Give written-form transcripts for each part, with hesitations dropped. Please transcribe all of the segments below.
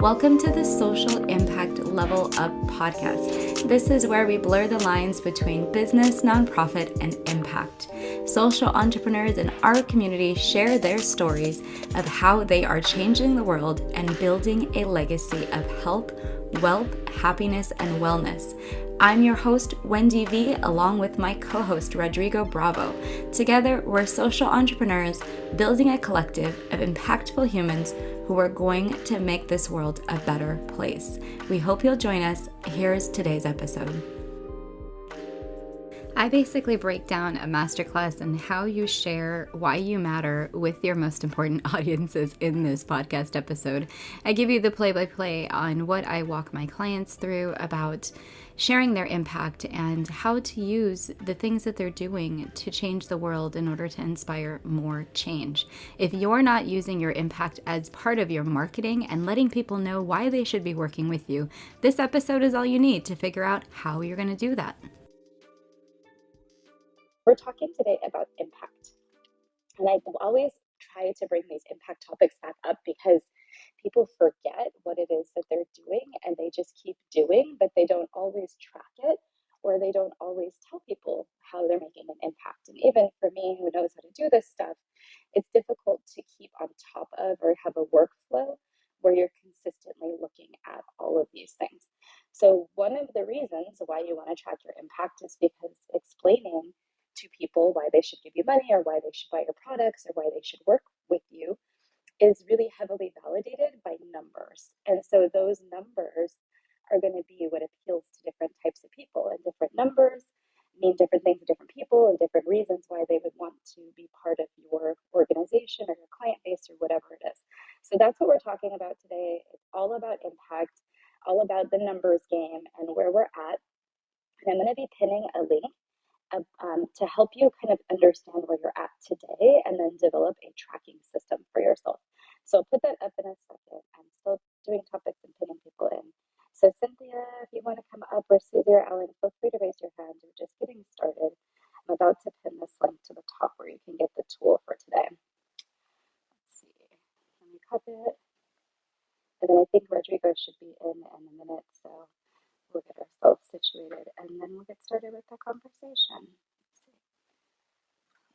Welcome to the Social Impact Level Up podcast. This is where we blur the lines between business, nonprofit, and impact. Social entrepreneurs in our community share their stories of how they are changing the world and building a legacy of health, wealth, happiness, and wellness. I'm your host, Wendie V, along with my co-host, Rodrigo Bravo. Together, we're social entrepreneurs building a collective of impactful humans who are going to make this world a better place. We hope you'll join us. Here's today's episode. I basically break down a masterclass on how you share why you matter with your most important audiences in this podcast episode. I give you the play-by-play on what I walk my clients through about sharing their impact and how to use the things that they're doing to change the world in order to inspire more change. If you're not using your impact as part of your marketing and letting people know why they should be working with you, this episode is all you need to figure out how you're going to do that. We're talking today about impact. And I always try to bring these impact topics back up because people forget what it is that they're doing and they just keep doing, but they don't always track it or they don't always tell people how they're making an impact. And even for me, who knows how to do this stuff, it's difficult to keep on top of or have a workflow where you're consistently looking at all of these things. So one of the reasons why you want to track your impact is because explaining to people why they should give you money or why they should buy your products or why they should work with you is really heavily validated by numbers. And so those numbers are going to be what appeals to different types of people, and different numbers mean different things to different people and different reasons why they would want to be part of your organization or your client base or whatever it is. So that's what we're talking about today. It's all about impact, all about the numbers game and where we're at. And I'm going to be pinning a link to help you kind of understand where you're at today and then develop a tracking system for yourself. So I'll put that up in a second. I'm still doing topics and pinning people in. So Cynthia, if you want to come up, or Susie or Ellen, feel free to raise your hand. We're just getting started. I'm about to pin this link to the top where you can get the tool for today. Let's see. Let me copy it. And then I think Rodrigo should be in a minute. So we'll get ourselves situated and then we'll get started with the conversation.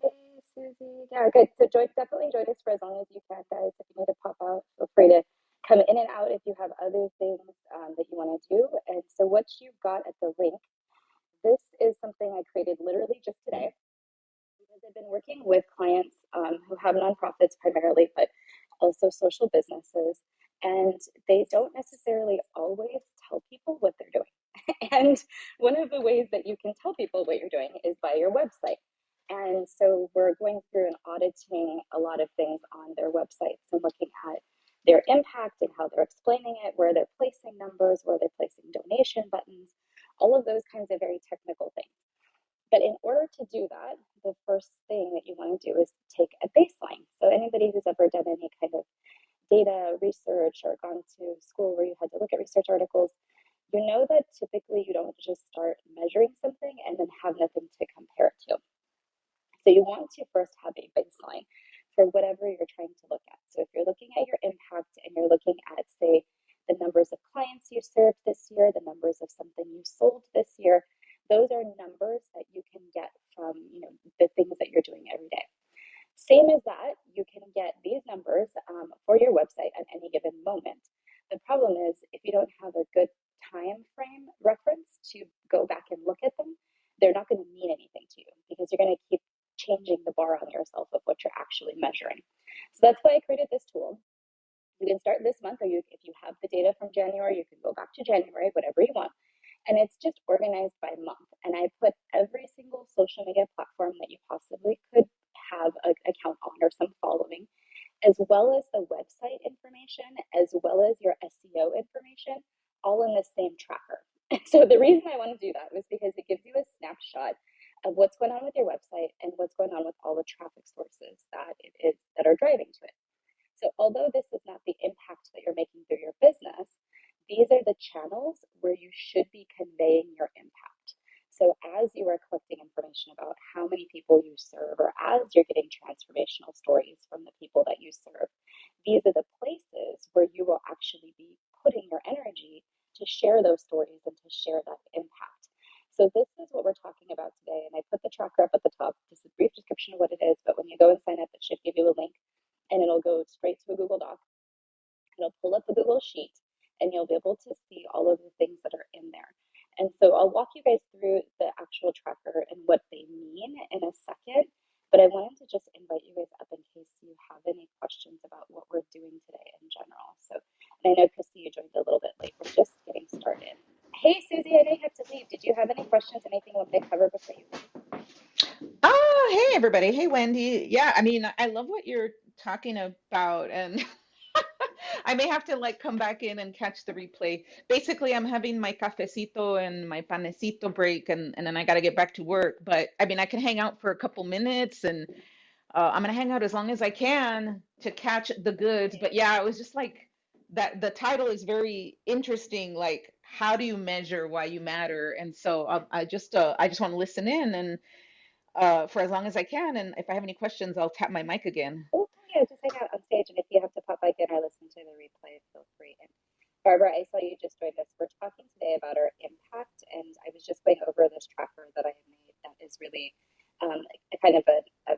Hey, Susie. Yeah, good. So definitely join us for as long as you can, guys. If you need to pop out, feel free to come in and out if you have other things that you want to do. And so what you've got at the link, this is something I created literally just today because I've been working with clients who have nonprofits primarily, but also social businesses. And they don't necessarily always tell people what they're doing. And one of the ways that you can tell people what you're doing is by your website. And so we're going through and auditing a lot of things on their websites and looking at their impact and how they're explaining it, where they're placing numbers, where they're placing donation buttons, all of those kinds of very technical things. But in order to do that, the first thing that you want to do is take a baseline. So anybody who's ever done any kind of data research or gone to school where you had to look at research articles, you know that typically you don't just start measuring something and then have nothing to compare it to. So you want to first have a baseline for whatever you're trying to look at. So if you're looking at your impact and you're looking at, say, the numbers of clients you served this year, the numbers of something you sold this year, those are numbers that you can get from the things that you're doing every day. Same as that, you can get these numbers for your website at any given moment. The problem is if you don't have a good time frame reference to go back and look at them, they're not going to mean anything to you because you're going to keep changing the bar on yourself of what you're actually measuring. So that's why I created this tool. You can start this month, or if you have the data from January, you can go back to January, whatever you want. And it's just organized by month. And I put every single social media platform that you possibly could have an account on or some following, as well as the website information, as well as your SEO information, all in the same tracker. So the reason I want to do that was because it gives you a snapshot of what's going on with your website and what's going on with all the traffic sources that are driving to it. So although this is not the impact that you're making through your business, these are the channels where you should be conveying your impact. So as you are collecting information about how many people you serve, or as you're getting transformational stories from the people that you serve, these are the places where you will actually be putting your energy to share those stories and to share that impact. So this is what we're talking about today. And I put the tracker up at the top, just a brief description of what it is. But when you go and sign up, it should give you a link and it'll go straight to a Google Doc. It'll pull up the Google Sheet and you'll be able to see all of the things that are in there. And so I'll walk you guys through the actual tracker and what they mean in a second. But I wanted to just invite you guys up in case you have any questions about what we're doing today in general. So, and I know Christy, you joined a little bit late. We're just getting started. Hey, Susie, I know you had to leave. Did you have any questions, anything you want to cover before you leave? Oh, hey everybody. Hey Wendy. Yeah, I mean, I love what you're talking about and I may have to like come back in and catch the replay. Basically, I'm having my cafecito and my panecito break and then I got to get back to work, but I mean, I can hang out for a couple minutes and I'm gonna hang out as long as I can to catch the goods. But yeah, it was just like that the title is very interesting, like how do you measure why you matter? And so I just want to listen in and for as long as I can. And if I have any questions, I'll tap my mic again. Oh, yeah, just hang out on stage. And if you have to pop back in or listen to the replay, feel free. And Barbara, I saw you just joined us. We're talking today about our impact. And I was just going over this tracker that I have made that is really a kind of a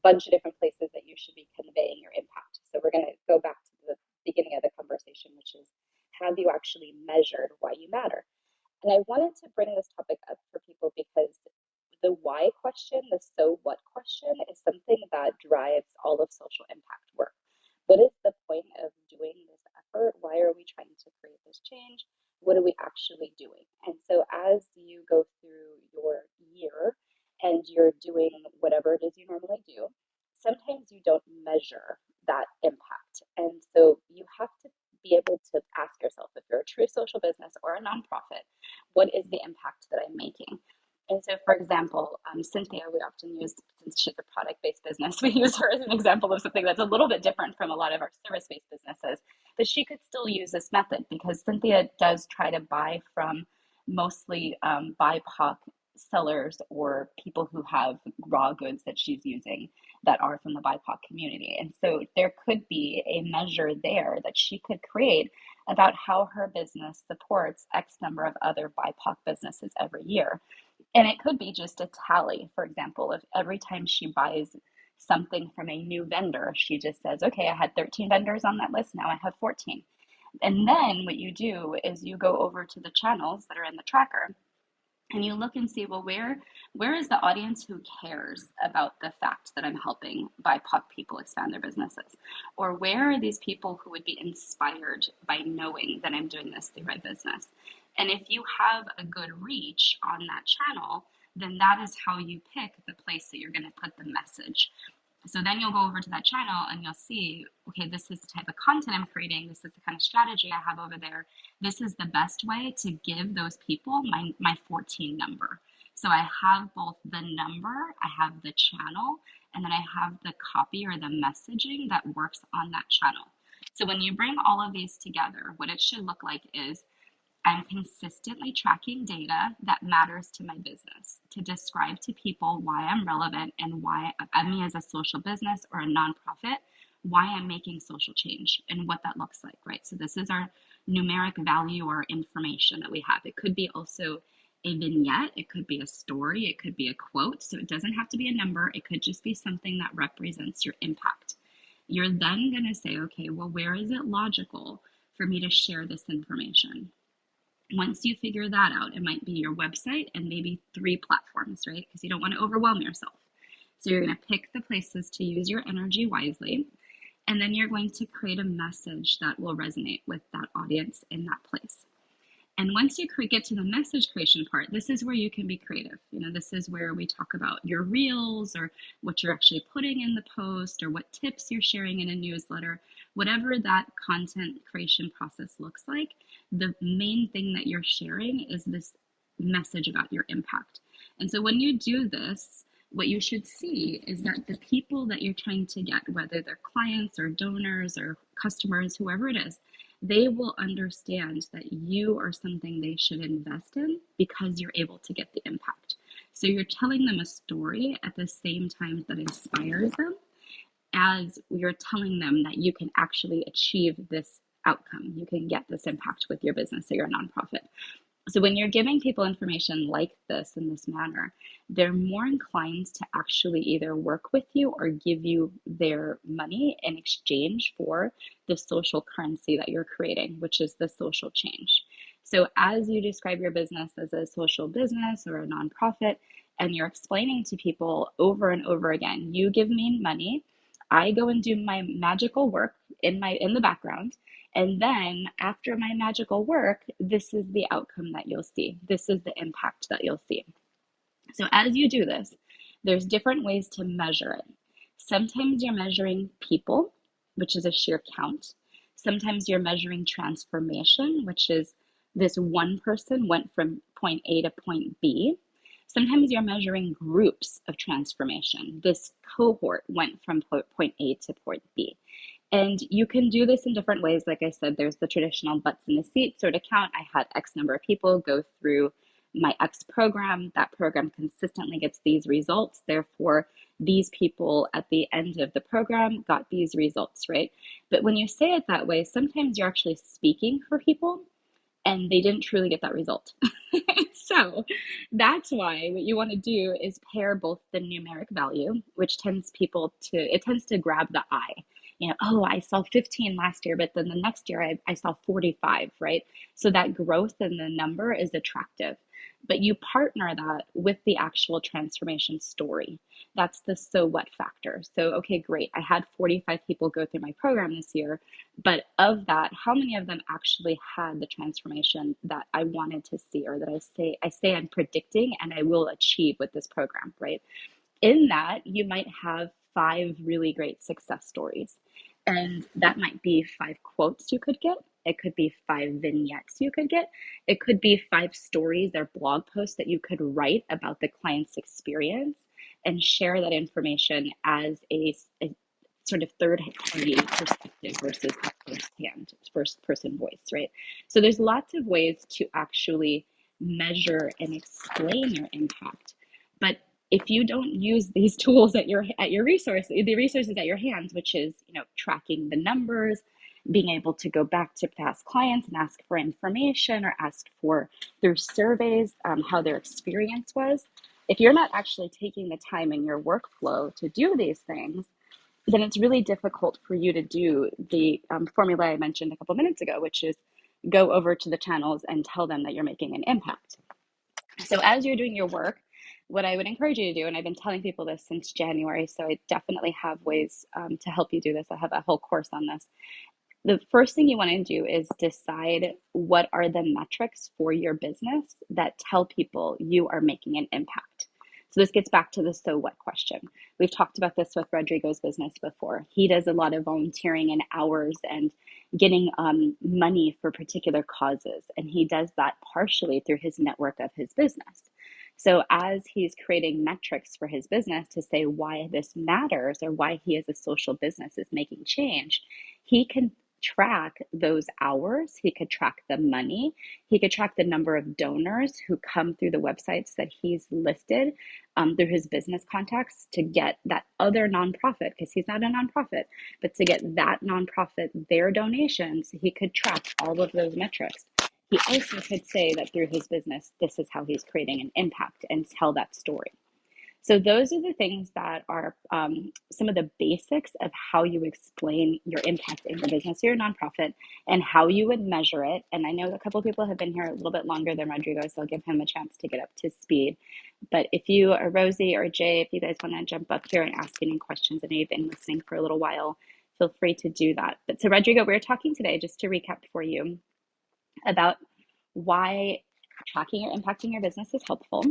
bunch of different places that you should be conveying your impact. So we're going to go back to the beginning of the conversation, which is have you actually measured why you matter? And I wanted to bring this topic up for people because the why question, the so what question, is something that drives all of social impact work. What is the point of doing this effort? Why are we trying to create this change? What are we actually doing? And so, as you go through your year and you're doing whatever it is you normally do, sometimes you don't measure that impact. And so, you have to be able to ask yourself if you're a true social business or a nonprofit, what is the impact that I'm making? And so, for example, Cynthia, we often use, since she's a product based business, we use her as an example of something that's a little bit different from a lot of our service based businesses. But she could still use this method because Cynthia does try to buy from mostly BIPOC sellers or people who have raw goods that she's using that are from the BIPOC community. And so there could be a measure there that she could create about how her business supports X number of other BIPOC businesses every year. And it could be just a tally, for example, if every time she buys something from a new vendor, she just says, okay, I had 13 vendors on that list, now I have 14. And then what you do is you go over to the channels that are in the tracker and you look and see, well, where is the audience who cares about the fact that I'm helping BIPOC people expand their businesses? Or where are these people who would be inspired by knowing that I'm doing this through my business? And if you have a good reach on that channel, then that is how you pick the place that you're going to put the message. So then you'll go over to that channel and you'll see, okay, this is the type of content I'm creating. This is the kind of strategy I have over there. This is the best way to give those people my 14 number. So I have both the number, I have the channel, and then I have the copy or the messaging that works on that channel. So when you bring all of these together, what it should look like is I'm consistently tracking data that matters to my business to describe to people why I'm relevant and why me as a social business or a nonprofit, why I'm making social change and what that looks like, right? So this is our numeric value or information that we have. It could be also a vignette, it could be a story, it could be a quote. So it doesn't have to be a number. It could just be something that represents your impact. You're then going to say, okay, well, where is it logical for me to share this information? Once you figure that out, it might be your website and maybe 3 platforms, right? Because you don't want to overwhelm yourself. So you're going to pick the places to use your energy wisely. And then you're going to create a message that will resonate with that audience in that place. And once you get to the message creation part, this is where you can be creative. This is where we talk about your reels or what you're actually putting in the post or what tips you're sharing in a newsletter. Whatever that content creation process looks like, the main thing that you're sharing is this message about your impact. And so when you do this, what you should see is that the people that you're trying to get, whether they're clients or donors or customers, whoever it is, they will understand that you are something they should invest in because you're able to get the impact. So you're telling them a story at the same time that inspires them, as you're telling them that you can actually achieve this outcome. You can get this impact with your business or your nonprofit. So when you're giving people information like this in this manner, they're more inclined to actually either work with you or give you their money in exchange for the social currency that you're creating, which is the social change. So as you describe your business as a social business or a nonprofit, and you're explaining to people over and over again, you give me money, I go and do my magical work in the background, and then after my magical work, this is the outcome that you'll see. This is the impact that you'll see. So as you do this, there's different ways to measure it. Sometimes you're measuring people, which is a sheer count. Sometimes you're measuring transformation, which is this one person went from point A to point B. Sometimes you're measuring groups of transformation. This cohort went from point A to point B. And you can do this in different ways. Like I said, there's the traditional butts in the seat sort of count. I had X number of people go through my X program. That program consistently gets these results. Therefore, these people at the end of the program got these results, right? But when you say it that way, sometimes you're actually speaking for people and they didn't truly get that result. So that's why what you want to do is pair both the numeric value, which it tends to grab the eye. Oh, I saw 15 last year, but then the next year I saw 45, right? So that growth in the number is attractive. But you partner that with the actual transformation story. That's the so what factor. So, okay, great. I had 45 people go through my program this year, but of that, how many of them actually had the transformation that I wanted to see, or that I say I'm predicting and I will achieve with this program, right? In that, you might have 5 really great success stories. And that might be 5 quotes you could get. It could be 5 vignettes you could get. It could be 5 stories or blog posts that you could write about the client's experience and share that information as a sort of third party perspective versus first person voice, right? So there's lots of ways to actually measure and explain your impact. But if you don't use these tools at your resources at your hands, which is tracking the numbers, being able to go back to past clients and ask for information or ask for through surveys how their experience was. If you're not actually taking the time in your workflow to do these things, then it's really difficult for you to do the formula I mentioned a couple minutes ago, which is go over to the channels and tell them that you're making an impact. So as you're doing your work, what I would encourage you to do, and I've been telling people this since January, so I definitely have ways to help you do this. I have a whole course on this. The first thing you want to do is decide what are the metrics for your business that tell people you are making an impact. So this gets back to the so what question. We've talked about this with Rodrigo's business before. He does a lot of volunteering and hours and getting money for particular causes. And he does that partially through his network of his business. So as he's creating metrics for his business to say why this matters or why he as a social business is making change, he can track those hours. He could track the money. He could track the number of donors who come through the websites that he's listed through his business contacts to get that other nonprofit, because he's not a nonprofit, but to get that nonprofit their donations. He could track all of those metrics. He also could say that through his business, this is how he's creating an impact and tell that story. So those are the things that are some of the basics of how you explain your impact in your business or your nonprofit and how you would measure it. And I know a couple of people have been here a little bit longer than Rodrigo, so I'll give him a chance to get up to speed. But if you or Rosie or Jay, if you guys want to jump up here and ask any questions, and you've been listening for a little while, feel free to do that. But so Rodrigo, we're talking today, just to recap for you, about why tracking or impacting your business is helpful,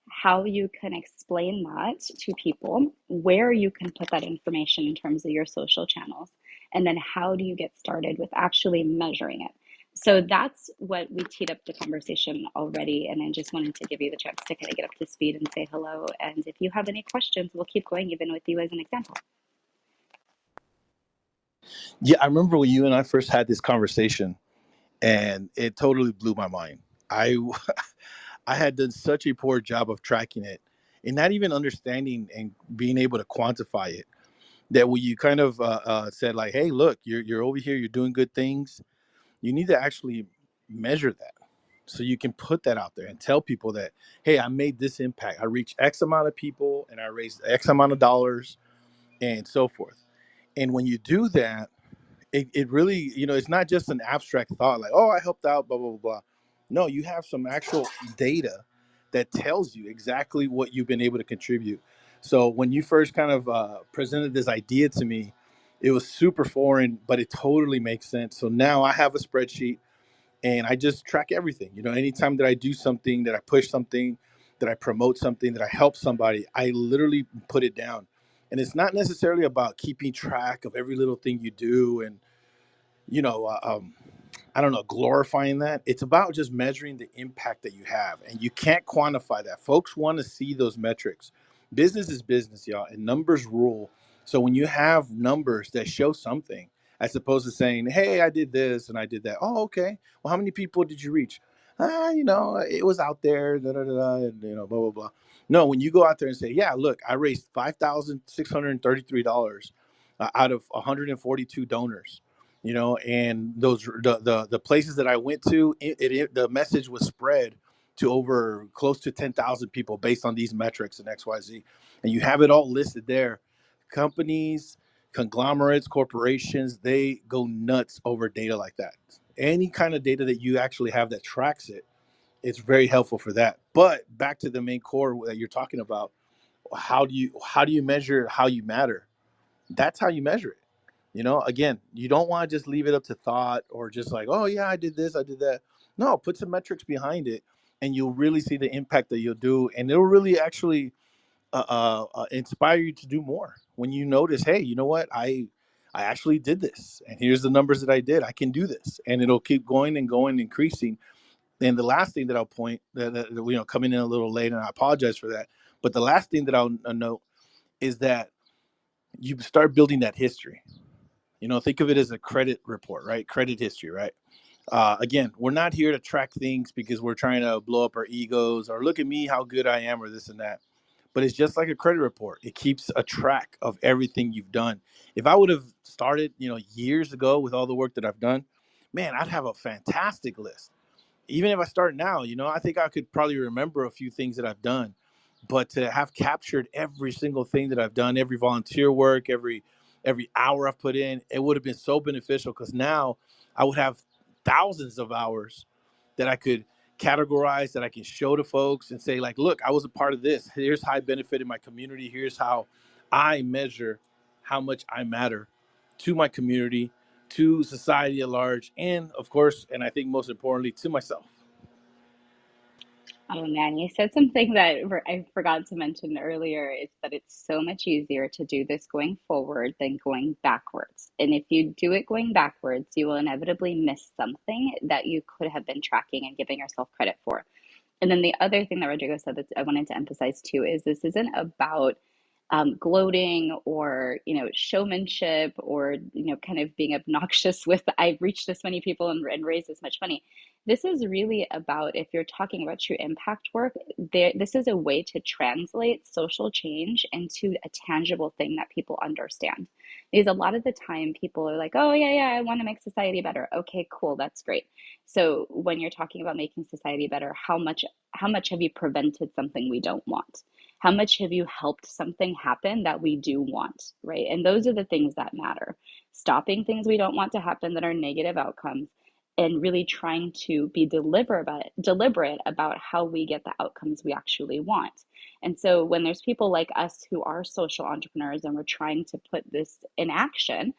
how you can explain that to people, where you can put that information in terms of your social channels, and then how do you get started with actually measuring it. So that's what we teed up the conversation already, and I just wanted to give you the chance to kind of get up to speed and say hello. And if you have any questions, we'll keep going even with you as an example. Yeah, I remember when you and I first had this conversation, and it totally blew my mind. I I had done such a poor job of tracking it and not even understanding and being able to quantify it. That when you kind of said like, "Hey, look, you're over here, you're doing good things. You need to actually measure that so you can put that out there and tell people that, hey, I made this impact. I reached X amount of people and I raised X amount of dollars and so forth. And when you do that, it really, it's not just an abstract thought like, oh, I helped out, blah, blah, blah, blah. No, you have some actual data that tells you exactly what you've been able to contribute. So when you first kind of presented this idea to me, it was super foreign, but it totally makes sense. So now I have a spreadsheet and I just track everything. Anytime that I do something, that I push something, that I promote something, that I help somebody, I literally put it down. And it's not necessarily about keeping track of every little thing you do and you know, uh, um, I don't know, glorifying that. It's about just measuring the impact that you have, and you can't quantify that. Folks want to see those metrics. Business is business, y'all, and numbers rule. So when you have numbers that show something, as opposed to saying, "Hey, I did this and I did that." Oh, okay. Well, how many people did you reach? It was out there, da da da, da, and blah blah blah. No, when you go out there and say, "Yeah, look, I raised $5,633 out of 142 donors." And those the places that I went to, the message was spread to over close to 10,000 people based on these metrics and XYZ, and you have it all listed there. Companies, conglomerates, corporations, they go nuts over data like that. Any kind of data that you actually have that tracks it, it's very helpful for that. But back to the main core that you're talking about, how do you measure how you matter? That's how you measure it. Again, you don't want to just leave it up to thought or just like, oh yeah, I did this, I did that. No, put some metrics behind it, and you'll really see the impact that you'll do, and it'll really actually inspire you to do more. When you notice, hey, you know what, I actually did this, and here's the numbers that I did. I can do this, and it'll keep going and going, increasing. And the last thing that I'll point that coming in a little late, and I apologize for that, but the last thing that I'll note is that you start building that history. Think of it as a credit report, right? Credit history, right? Again, we're not here to track things because we're trying to blow up our egos or look at me, how good I am, or this and that. But it's just like a credit report. It keeps a track of everything you've done. If I would have started, years ago with all the work that I've done, man, I'd have a fantastic list. Even if I start now, I think I could probably remember a few things that I've done. But to have captured every single thing that I've done, every volunteer work, every hour I've put in, it would have been so beneficial because now I would have thousands of hours that I could categorize, that I can show to folks and say, like, look, I was a part of this. Here's how I benefited my community. Here's how I measure how much I matter to my community, to society at large, and of course, and I think most importantly, to myself. Oh man, you said something that I forgot to mention earlier. It's that it's so much easier to do this going forward than going backwards. And if you do it going backwards, you will inevitably miss something that you could have been tracking and giving yourself credit for. And then the other thing that Rodrigo said that I wanted to emphasize too is this isn't about gloating or showmanship or kind of being obnoxious with I've reached this many people and raised this much money. This is really about, if you're talking about true impact work, this is a way to translate social change into a tangible thing that people understand. Because a lot of the time people are like, oh yeah, I want to make society better. Okay, cool, that's great. So when you're talking about making society better, how much have you prevented something we don't want? How much have you helped something happen that we do want, right? And those are the things that matter. Stopping things we don't want to happen that are negative outcomes, and really trying to be deliberate about how we get the outcomes we actually want. And so when there's people like us who are social entrepreneurs and we're trying to put this in action,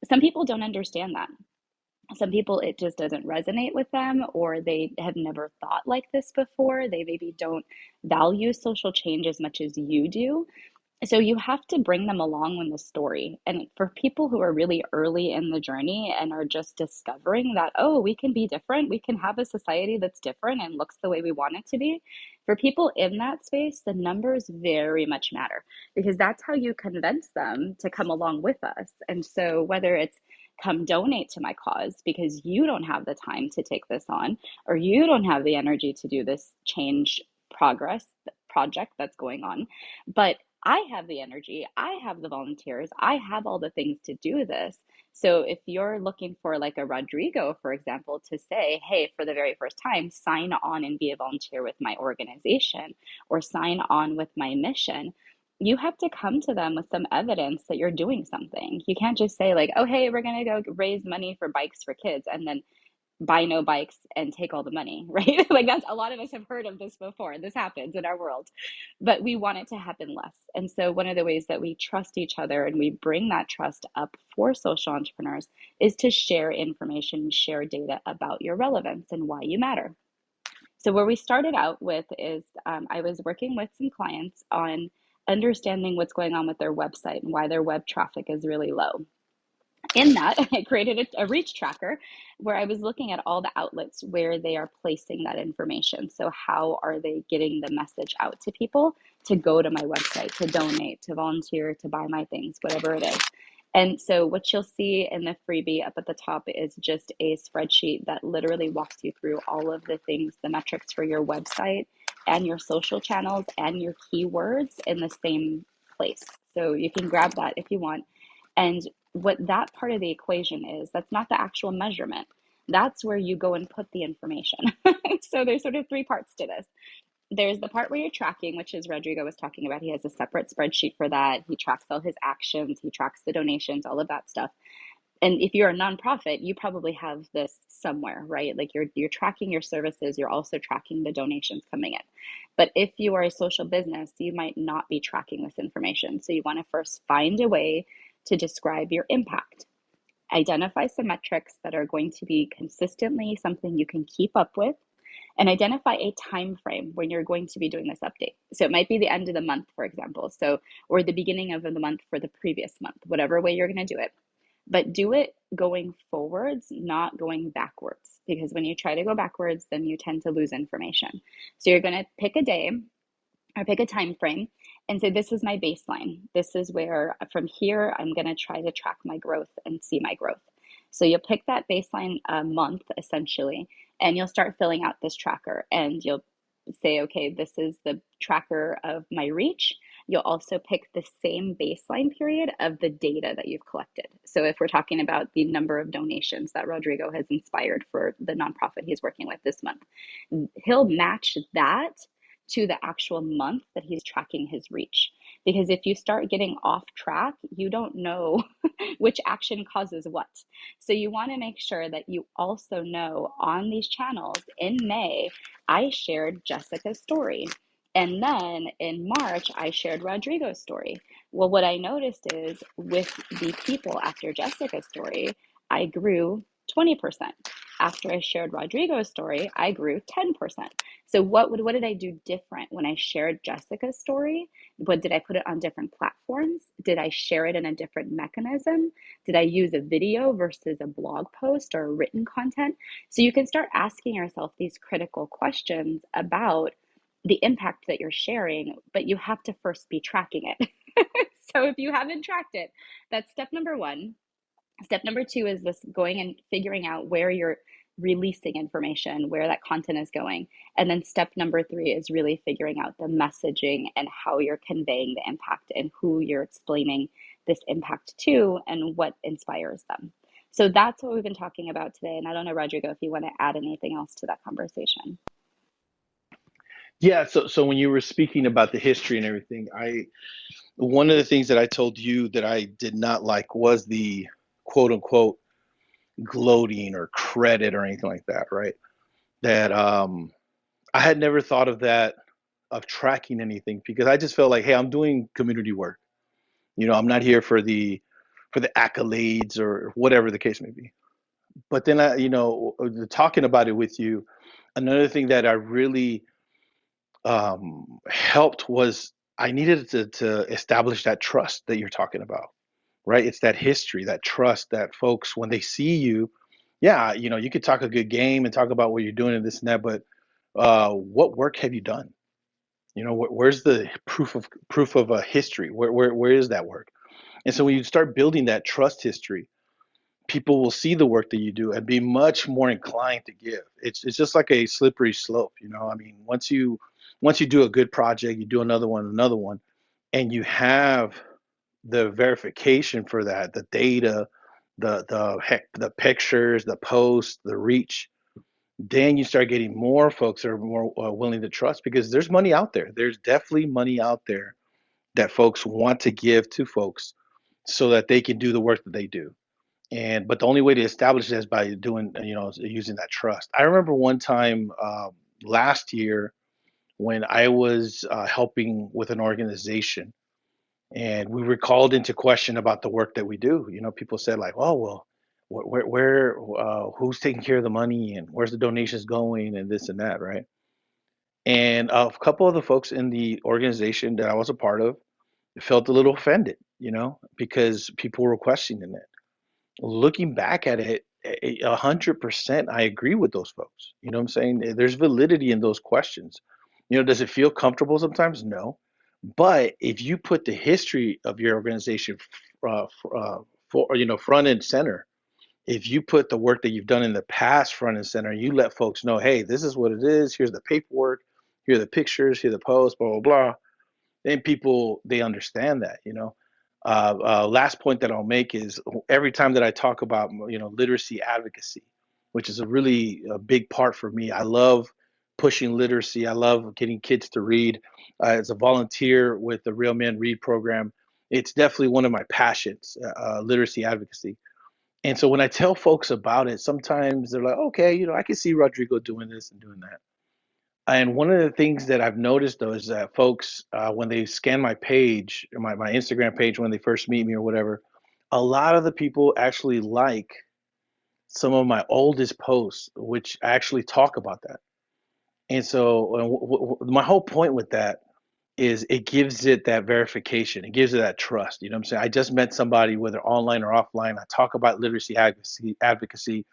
some people don't understand that. Some people, it just doesn't resonate with them, or they have never thought like this before. They maybe don't value social change as much as you do. So you have to bring them along in the story. And for people who are really early in the journey and are just discovering that, oh, we can be different, we can have a society that's different and looks the way we want it to be. For people in that space, the numbers very much matter because that's how you convince them to come along with us. And so whether it's come donate to my cause because you don't have the time to take this on, or you don't have the energy to do this change progress project that's going on, but I have the energy, I have the volunteers, I have all the things to do this. So if you're looking for like a Rodrigo, for example, to say, hey, for the very first time, sign on and be a volunteer with my organization or sign on with my mission, you have to come to them with some evidence that you're doing something. You can't just say like, oh, hey, we're going to go raise money for bikes for kids and then buy no bikes and take all the money, right? Like that's a lot of us have heard of this before. This happens in our world, but we want it to happen less. And so one of the ways that we trust each other and we bring that trust up for social entrepreneurs is to share information, share data about your relevance and why you matter. So where we started out with is I was working with some clients on understanding what's going on with their website and why their web traffic is really low. In that, I created a reach tracker where I was looking at all the outlets where they are placing that information. So, how are they getting the message out to people to go to my website, to donate, to volunteer, to buy my things, whatever it is? And so, what you'll see in the freebie up at the top is just a spreadsheet that literally walks you through all of the things, the metrics for your website and your social channels and your keywords in the same place. So, you can grab that if you want. And what that part of the equation is, that's not the actual measurement. That's where you go and put the information. So there's sort of three parts to this. There's the part where you're tracking, which is Rodrigo was talking about. He has a separate spreadsheet for that. He tracks all his actions, he tracks the donations, all of that stuff. And if you're a nonprofit, you probably have this somewhere, right? Like you're tracking your services, you're also tracking the donations coming in. But if you are a social business, you might not be tracking this information. So you want to first find a way to describe your impact. Identify some metrics that are going to be consistently something you can keep up with, and identify a time frame when you're going to be doing this update. So it might be the end of the month, for example, or the beginning of the month for the previous month, whatever way you're going to do it. But do it going forwards, not going backwards, because when you try to go backwards, then you tend to lose information. So you're going to pick a day or pick a time frame and say, this is my baseline. This is where from here, I'm going to try to track my growth and see my growth. So you'll pick that baseline month essentially, and you'll start filling out this tracker and you'll say, okay, this is the tracker of my reach. You'll also pick the same baseline period of the data that you've collected. So if we're talking about the number of donations that Rodrigo has inspired for the nonprofit he's working with this month, he'll match that to the actual month that he's tracking his reach. Because if you start getting off track, you don't know which action causes what. So you want to make sure that you also know on these channels in May, I shared Jessica's story. And then in March, I shared Rodrigo's story. Well, what I noticed is with the people after Jessica's story, I grew 20%. After I shared Rodrigo's story, I grew 10%. So what did I do different when I shared Jessica's story? What did I put it on different platforms? Did I share it in a different mechanism? Did I use a video versus a blog post or written content? So you can start asking yourself these critical questions about the impact that you're sharing, but you have to first be tracking it. So if you haven't tracked it, that's step number one. Step number two is this going and figuring out where you're releasing information, where that content is going. And then step number three is really figuring out the messaging and how you're conveying the impact and who you're explaining this impact to and what inspires them. So that's what we've been talking about today. And I don't know, Rodrigo, if you want to add anything else to that conversation. Yeah, so when you were speaking about the history and everything, I one of the things that I told you that I did not like was the quote unquote gloating or credit or anything like that, right? That I had never thought of that, of tracking anything, because I just felt like, hey, I'm doing community work. I'm not here for the accolades or whatever the case may be. But then talking about it with you, another thing that I really helped was I needed to establish that trust that you're talking about, right? It's that history, that trust that folks, when they see you, yeah, you could talk a good game and talk about what you're doing and this and that, but what work have you done? Where's the proof of a history? Where is that work? And so when you start building that trust history, people will see the work that you do and be much more inclined to give. It's just like a slippery slope, I mean, once you do a good project, you do another one, and you have the verification for that, the data, the pictures, the posts, the reach, then you start getting more folks that are more willing to trust because there's money out there. There's definitely money out there that folks want to give to folks so that they can do the work that they do. And but the only way to establish that is by doing, using that trust. I remember one time last year when I was helping with an organization, and we were called into question about the work that we do. People said like, "Oh well, who's taking care of the money, and where's the donations going, and this and that," right? And a couple of the folks in the organization that I was a part of felt a little offended, because people were questioning it. Looking back at it, 100%, I agree with those folks. You know what I'm saying? There's validity in those questions. Does it feel comfortable sometimes? No. But if you put the history of your organization front and center, if you put the work that you've done in the past front and center, you let folks know, hey, this is what it is. Here's the paperwork. Here are the pictures. Here are the posts. Blah blah blah. Then people they understand that. Last point that I'll make is every time that I talk about literacy advocacy, which is a really a big part for me. I love pushing literacy. I love getting kids to read. As a volunteer with the Real Men Read program, it's definitely one of my passions, literacy advocacy. And so when I tell folks about it, sometimes they're like, okay, I can see Rodrigo doing this and doing that. And one of the things that I've noticed though is that folks, when they scan my page, my Instagram page, when they first meet me or whatever, a lot of the people actually like some of my oldest posts, which actually talk about that. And so my whole point with that is it gives it that verification. It gives it that trust. You know what I'm saying? I just met somebody, whether online or offline. I talk about literacy advocacy.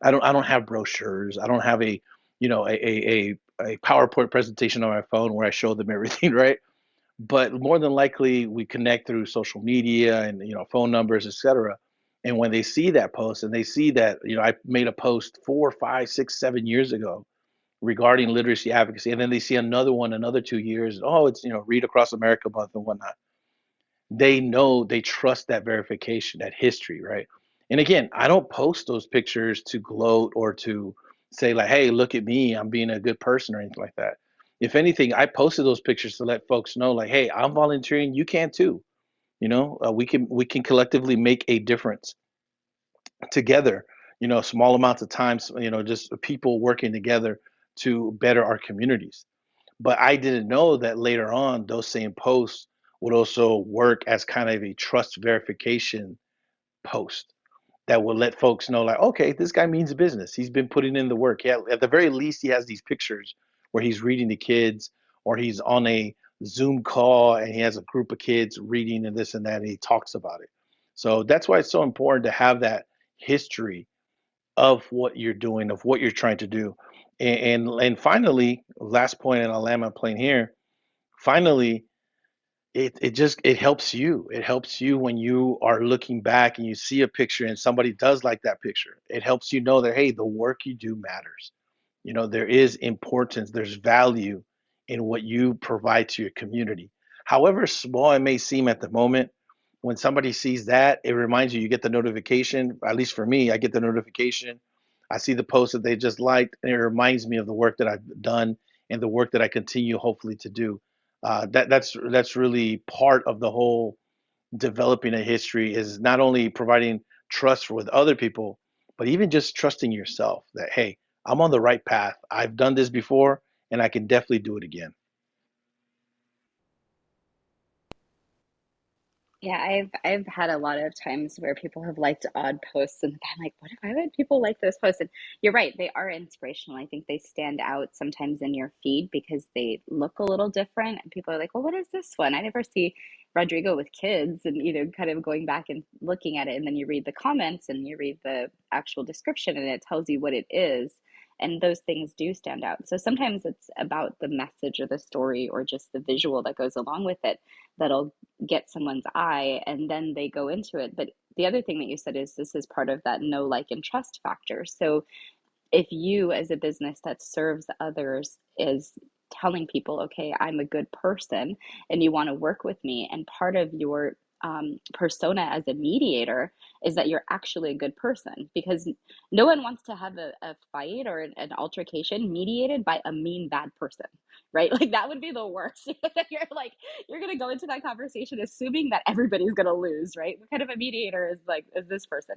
I don't have brochures. I don't have a PowerPoint presentation on my phone where I show them everything, right? But more than likely we connect through social media and phone numbers, etc. And when they see that post and they see that I made a post 4, 5, 6, 7 years ago regarding literacy advocacy, and then they see another one another 2 years, oh, it's Read Across America month and whatnot, they know, they trust that verification, that history, right? And again, I don't post those pictures to gloat or to say like, hey, look at me, I'm being a good person or anything like that. If anything, I posted those pictures to let folks know like, hey, I'm volunteering, you can too. We can collectively make a difference together, small amounts of time, just people working together to better our communities. But I didn't know that later on, those same posts would also work as kind of a trust verification post that will let folks know, like, okay, this guy means business. He's been putting in the work. Yeah, at the very least, he has these pictures where he's reading to kids, or he's on a Zoom call and he has a group of kids reading and this and that, and he talks about it. So that's why it's so important to have that history of what you're doing, of what you're trying to do. And finally, last point, and I'll land my plane here. Finally, it helps you. It helps you when you are looking back and you see a picture and somebody does like that picture. It helps you know that hey, the work you do matters. There is importance, there's value in what you provide to your community. However small it may seem at the moment, when somebody sees that, it reminds you, you get the notification. At least for me, I get the notification. I see the post that they just liked, and it reminds me of the work that I've done and the work that I continue hopefully to do. That's really part of the whole developing a history, is not only providing trust with other people, but even just trusting yourself that, hey, I'm on the right path. I've done this before and I can definitely do it again. Yeah, I've had a lot of times where people have liked odd posts, and I'm like, why would people like those posts? And you're right, they are inspirational. I think they stand out sometimes in your feed because they look a little different, and people are like, well, what is this one? I never see Rodrigo with kids, and kind of going back and looking at it, and then you read the comments and you read the actual description, and it tells you what it is. And those things do stand out. So sometimes it's about the message or the story or just the visual that goes along with it that'll get someone's eye, and then they go into it. But the other thing that you said is this is part of that know, like, and trust factor. So if you, as a business that serves others, is telling people, okay, I'm a good person and you want to work with me, and part of your persona as a mediator is that you're actually a good person, because no one wants to have a fight or an altercation mediated by a mean, bad person, right? Like that would be the worst. You're like, you're going to go into that conversation assuming that everybody's going to lose, right? What kind of a mediator is like, is this person?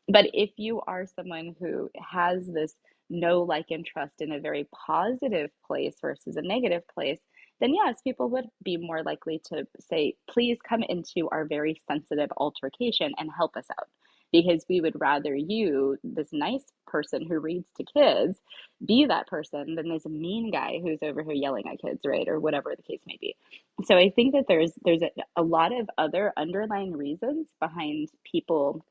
But if you are someone who has this know, like, and trust in a very positive place versus a negative place, then yes, people would be more likely to say, please come into our very sensitive altercation and help us out. Because we would rather you, this nice person who reads to kids, be that person than this mean guy who's over here yelling at kids, right? Or whatever the case may be. So I think that there's a lot of other underlying reasons behind people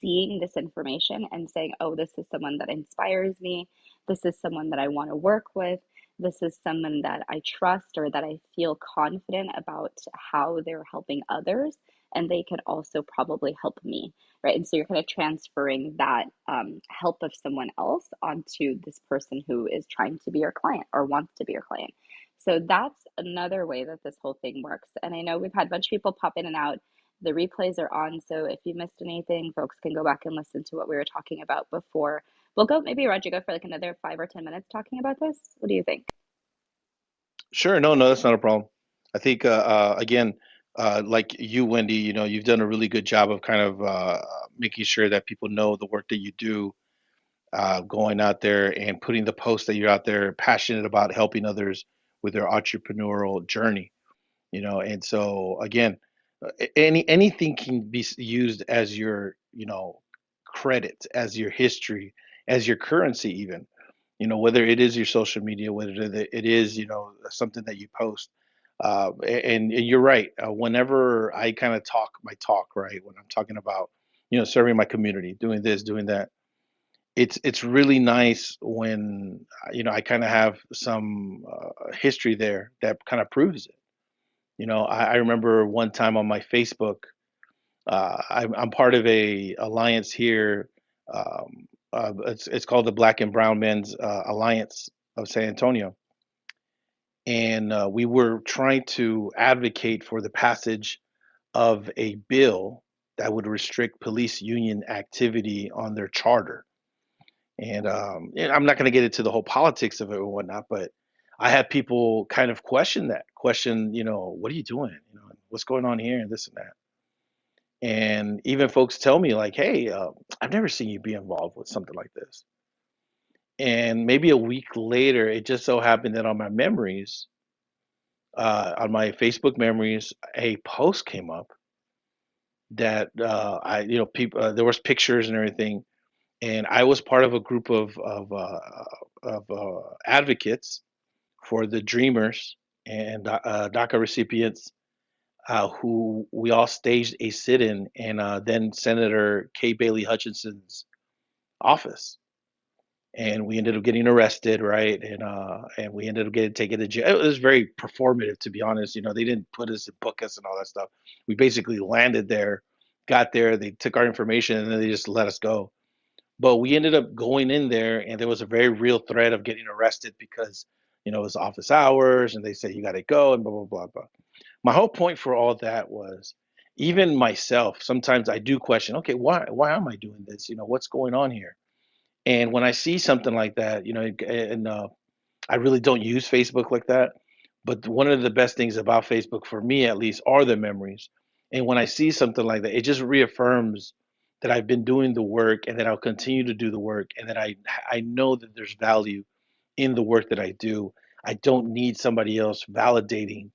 seeing this information and saying, oh, this is someone that inspires me. This is someone that I want to work with. This is someone that I trust or that I feel confident about how they're helping others. And they could also probably help me, right? And so you're kind of transferring that help of someone else onto this person who is trying to be your client or wants to be your client. So that's another way that this whole thing works. And I know we've had a bunch of people pop in and out. The replays are on, so if you missed anything, folks can go back and listen to what we were talking about before. We'll go, maybe Roger, go for like another 5 or 10 minutes talking about this. What do you think? Sure. No, no, that's not a problem. I think, again, like you, Wendy, you've done a really good job of kind of making sure that people know the work that you do, going out there and putting the post that you're out there passionate about helping others with their entrepreneurial journey. And so again, anything can be used as your, credit, as your history, as your currency, even, whether it is your social media, whether it is, something that you post. And you're right. Whenever I kind of talk my talk, right, when I'm talking about, serving my community, doing this, doing that, it's really nice when, I kind of have some history there that kind of proves it. I remember one time on my Facebook, I'm part of a alliance here. It's called the Black and Brown Men's Alliance of San Antonio, and we were trying to advocate for the passage of a bill that would restrict police union activity on their charter. And I'm not going to get into the whole politics of it or whatnot, but I had people kind of question, what are you doing? What's going on here and this and that. And even folks tell me like, hey, I've never seen you be involved with something like this. And maybe a week later, it just so happened that on my Facebook memories, a post came up that people, there was pictures and everything, and I was part of a group of advocates for the Dreamers and DACA recipients, who we all staged a sit-in in then Senator Kay Bailey Hutchinson's office, and we ended up getting arrested, right? And we ended up getting taken to jail. It was very performative, to be honest. They didn't put us and book us and all that stuff. We basically landed there, got there, they took our information, and then they just let us go. But we ended up going in there, and there was a very real threat of getting arrested because, it was office hours, and they said you got to go, and blah blah blah blah. My whole point for all that was, even myself, sometimes I do question, okay, why am I doing this? What's going on here? And when I see something like that, and I really don't use Facebook like that, but one of the best things about Facebook, for me at least, are the memories. And when I see something like that, it just reaffirms that I've been doing the work and that I'll continue to do the work, and that I know that there's value in the work that I do. I don't need somebody else validating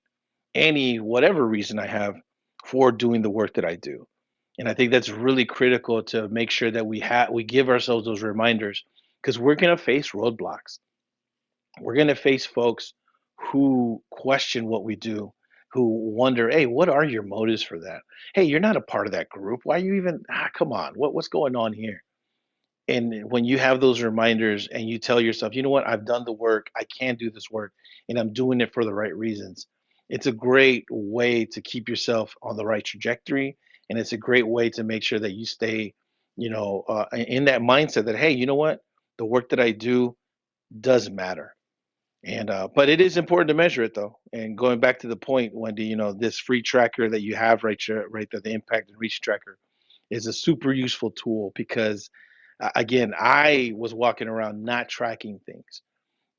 any whatever reason I have for doing the work that I do. And I think that's really critical to make sure that we give ourselves those reminders, because we're going to face roadblocks. We're going to face folks who question what we do, who wonder, hey, what are your motives for that? Hey, you're not a part of that group. Why are you even, come on, what's going on here? And when you have those reminders and you tell yourself, you know what, I've done the work, I can do this work, and I'm doing it for the right reasons, it's a great way to keep yourself on the right trajectory. And it's a great way to make sure that you stay, in that mindset that, hey, you know what, the work that I do does matter. And but it is important to measure it though. And going back to the point, Wendy, this free tracker that you have right there, the impact and reach tracker is a super useful tool because again, I was walking around not tracking things.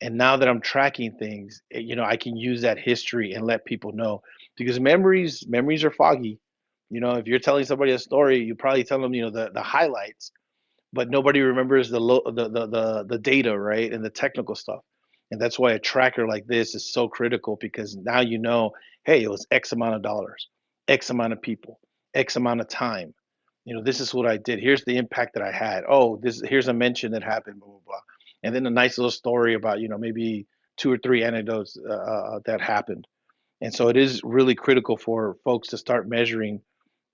And now that I'm tracking things, I can use that history and let people know because memories are foggy. If you're telling somebody a story, you probably tell them, the highlights, but nobody remembers the data, right? And the technical stuff. And that's why a tracker like this is so critical because now hey, it was X amount of dollars, X amount of people, X amount of time. This is what I did. Here's the impact that I had. Oh, here's a mention that happened, blah, blah, blah. And then a nice little story about, maybe two or three anecdotes that happened. And so it is really critical for folks to start measuring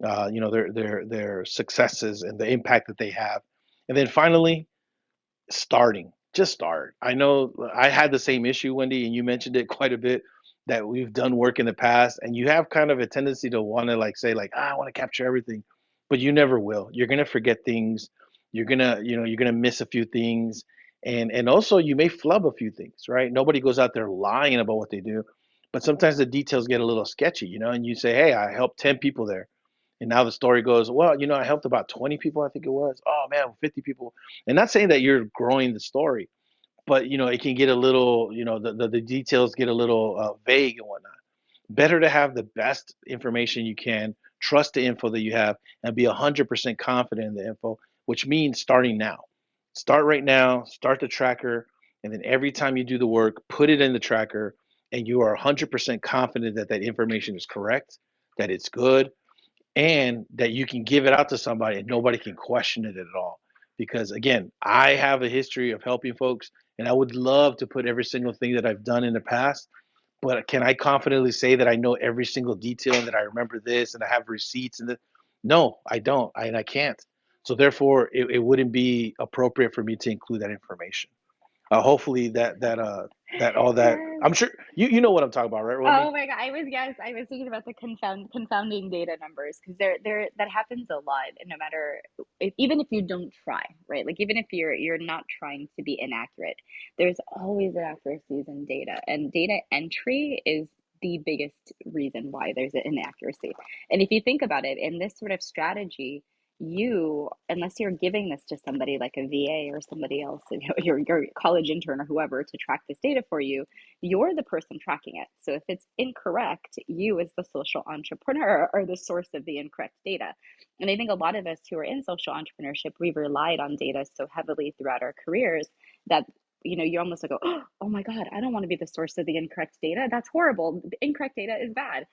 their successes and the impact that they have. And then finally, starting. Just start. I know I had the same issue, Wendy, and you mentioned it quite a bit that we've done work in the past, and you have kind of a tendency to want to like say like, I want to capture everything, but you never will. You're gonna forget things. You're gonna miss a few things, and also you may flub a few things, right? Nobody goes out there lying about what they do, but sometimes the details get a little sketchy, and you say, hey, I helped 10 people there. And now the story goes, well, I helped about 20 people, I think it was. Oh man, 50 people. And not saying that you're growing the story, but it can get a little, the details get a little vague and whatnot. Better to have the best information you can, trust the info that you have, and be 100% confident in the info, which means starting now. Start right now, start the tracker, and then every time you do the work, put it in the tracker, and you are 100% confident that that information is correct, that it's good, and that you can give it out to somebody and nobody can question it at all. Because again, I have a history of helping folks, and I would love to put every single thing that I've done in the past. But can I confidently say that I know every single detail and that I remember this and I have receipts and no, I don't, and I can't. So therefore, it wouldn't be appropriate for me to include that information. Hopefully that all that Yes. I'm sure you know what I'm talking about, right, Oh Wendy? my God. I was thinking about the confounding data numbers because that happens a lot and no matter even if you don't try, right? Like even if you're not trying to be inaccurate, there's always inaccuracies in data and data entry is the biggest reason why there's an inaccuracy. And if you think about it, in this sort of strategy, unless you're giving this to somebody like a VA or somebody else, your college intern or whoever to track this data for you, you're the person tracking it. So if it's incorrect, you as the social entrepreneur are the source of the incorrect data. And I think a lot of us who are in social entrepreneurship, we've relied on data so heavily throughout our careers that you almost like go, oh my God, I don't want to be the source of the incorrect data. That's horrible. The incorrect data is bad.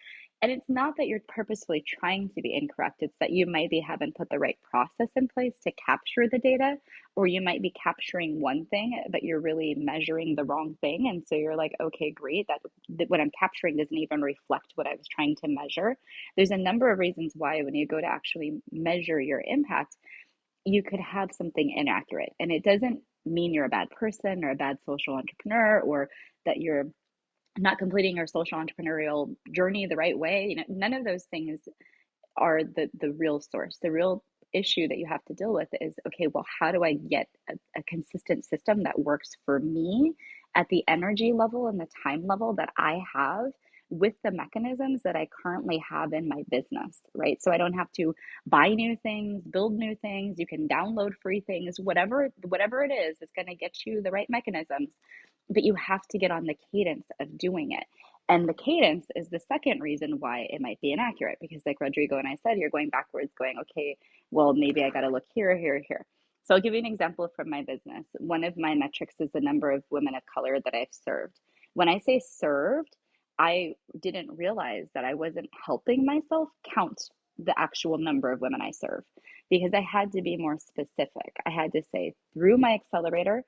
And it's not that you're purposefully trying to be incorrect. It's that you maybe haven't put the right process in place to capture the data, or you might be capturing one thing, but you're really measuring the wrong thing. And so you're like, okay, great. That what I'm capturing doesn't even reflect what I was trying to measure. There's a number of reasons why when you go to actually measure your impact, you could have something inaccurate. And it doesn't mean you're a bad person or a bad social entrepreneur or that you're not completing your social entrepreneurial journey the right way. None of those things are the real source. The real issue that you have to deal with is, okay, well, how do I get a consistent system that works for me at the energy level and the time level that I have with the mechanisms that I currently have in my business, right? So I don't have to buy new things, build new things. You can download free things, whatever it is, it's going to get you the right mechanisms, but you have to get on the cadence of doing it. And the cadence is the second reason why it might be inaccurate because, like Rodrigo and I said, you're going backwards, going, okay, well, maybe I got to look here, here, here. So I'll give you an example from my business. One of my metrics is the number of women of color that I've served. When I say served, I didn't realize that I wasn't helping myself count the actual number of women I serve because I had to be more specific. I had to say, through my accelerator,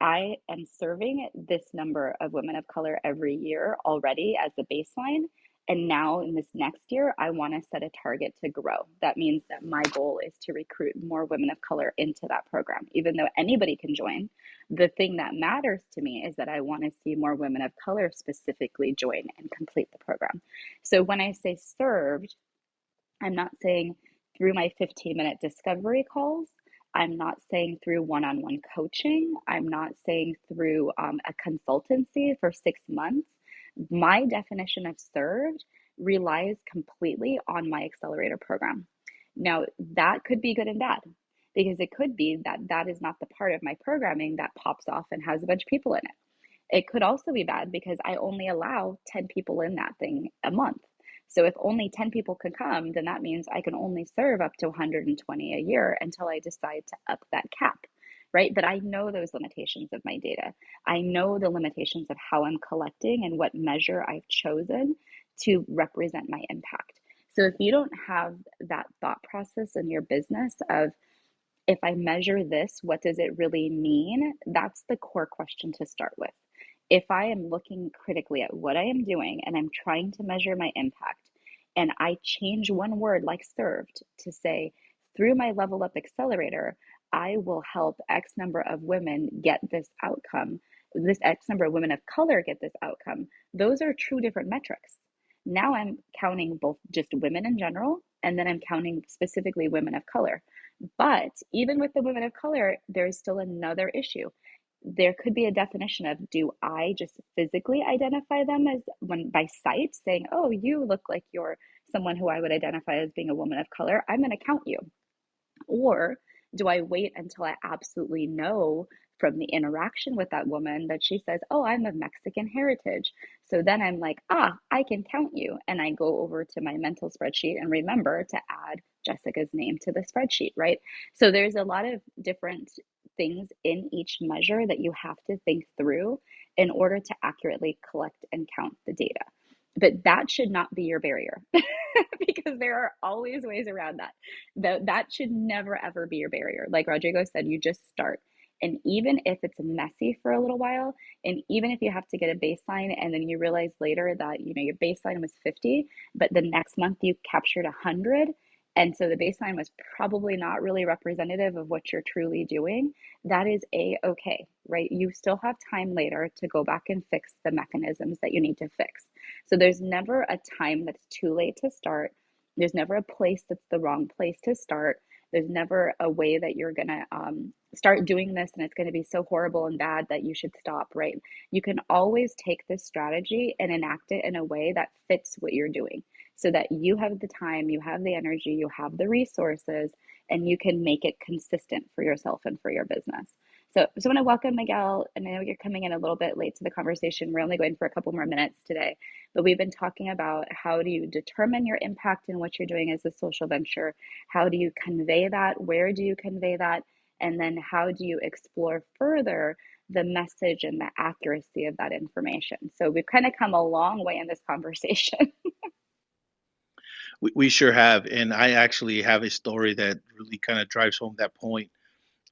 I am serving this number of women of color every year already as the baseline. And now in this next year, I want to set a target to grow. That means that my goal is to recruit more women of color into that program. Even though anybody can join, the thing that matters to me is that I want to see more women of color specifically join and complete the program. So when I say served, I'm not saying through my 15-minute discovery calls. I'm not saying through one-on-one coaching. I'm not saying through a consultancy for 6 months. My definition of served relies completely on my accelerator program. Now, that could be good and bad because it could be that that is not the part of my programming that pops off and has a bunch of people in it. It could also be bad because I only allow 10 people in that thing a month. So if only 10 people can come, then that means I can only serve up to 120 a year until I decide to up that cap, right? But I know those limitations of my data. I know the limitations of how I'm collecting and what measure I've chosen to represent my impact. So if you don't have that thought process in your business of, if I measure this, what does it really mean? That's the core question to start with. If I am looking critically at what I am doing and I'm trying to measure my impact, and I change one word like served to say, through my level up accelerator, I will help X number of women get this outcome, this X number of women of color get this outcome. Those are two different metrics. Now I'm counting both just women in general, and then I'm counting specifically women of color. But even with the women of color, there's still another issue. There could be a definition of, do I just physically identify them as when by sight, saying, oh, you look like you're someone who I would identify as being a woman of color. I'm going to count you. Or do I wait until I absolutely know from the interaction with that woman that she says, oh, I'm of Mexican heritage. So then I'm like, I can count you. And I go over to my mental spreadsheet and remember to add Jessica's name to the spreadsheet, right? So there's a lot of different things in each measure that you have to think through in order to accurately collect and count the data. But that should not be your barrier because there are always ways around that. That should never, ever be your barrier. Like Rodrigo said, you just start. And even if it's messy for a little while, and even if you have to get a baseline and then you realize later that, your baseline was 50, but the next month you captured 100, and so the baseline was probably not really representative of what you're truly doing, that is okay, right? You still have time later to go back and fix the mechanisms that you need to fix. So there's never a time that's too late to start. There's never a place that's the wrong place to start. There's never a way that you're going to start doing this and it's going to be so horrible and bad that you should stop, right? You can always take this strategy and enact it in a way that fits what you're doing so that you have the time, you have the energy, you have the resources, and you can make it consistent for yourself and for your business. So I want to welcome Miguel, and I know you're coming in a little bit late to the conversation. We're only going for a couple more minutes today, but we've been talking about how do you determine your impact in what you're doing as a social venture? How do you convey that? Where do you convey that? And then how do you explore further the message and the accuracy of that information? So we've kind of come a long way in this conversation. We sure have. And I actually have a story that really kind of drives home that point